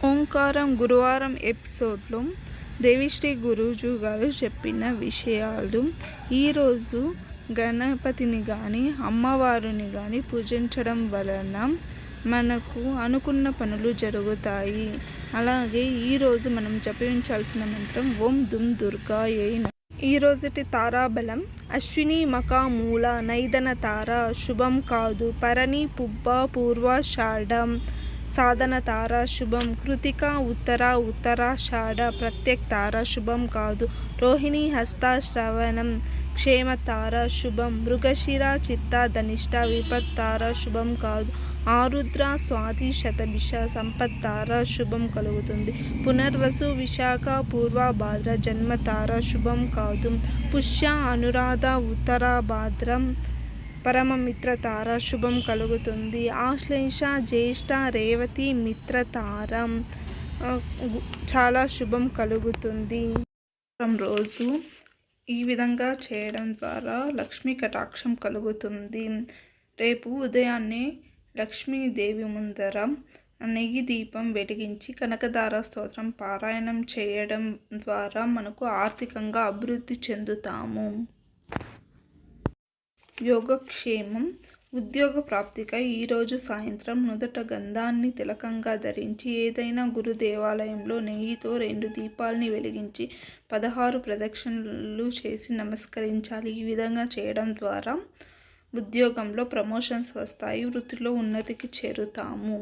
ఓంకారం గురువారం ఎపిసోడ్లో దేవిశ్రీ గురూజీ గారు చెప్పిన విషయాలు. ఈరోజు గణపతిని కానీ అమ్మవారిని కానీ పూజించడం వలన మనకు అనుకున్న పనులు జరుగుతాయి. అలాగే ఈరోజు మనం జపించాల్సిన మంత్రం ఓం దుమ్ దుర్గాయై నమః. ఈరోజుటి తారాబలం అశ్విని మక మూల నైదన తార శుభం కాదు. పరణి పుబ్బ పూర్వాషాఢం సాధన తార శుభం. కృతిక ఉత్తరాషాఢ ప్రత్యక్ తార శుభం కాదు. రోహిణి హస్త శ్రవణం క్షేమ తార శుభం. మృగశిర చిత్త ధనిష్ట విపత్ తార శుభం కాదు. ఆరుద్ర స్వాతి శతభిష సంపత్ తార శుభం కలుగుతుంది. పునర్వసు విశాఖ పూర్వభాద్ర జన్మ తార శుభం కాదు. పుష్య అనురాధ ఉత్తరాభాద్రం పరమమిత్ర తార శుభం కలుగుతుంది. ఆశ్లేష జ్యేష్ఠ రేవతి మిత్ర తార చాలా శుభం కలుగుతుంది. రోజు ఈ విధంగా చేయడం ద్వారా లక్ష్మీ కటాక్షం కలుగుతుంది. రేపు ఉదయాన్నే లక్ష్మీదేవి ముందర నెయ్యి దీపం వెలిగించి కనకదార స్తోత్రం పారాయణం చేయడం ద్వారా మనకు ఆర్థికంగా అభివృద్ధి చెందుతాము. యోగక్షేమం ఉద్యోగ ప్రాప్తికై ఈరోజు సాయంత్రం నుదుట గంధాన్ని తిలకంగా ధరించి ఏదైనా గురు దేవాలయంలో నెయ్యితో 2 దీపాలని వెలిగించి 16 ప్రదక్షిణలు చేసి నమస్కరించాలి. ఈ విధంగా చేయడం ద్వారా ఉద్యోగంలో ప్రమోషన్స్ వస్తాయి, వృత్తిలో ఉన్నతికి చేరుతాము.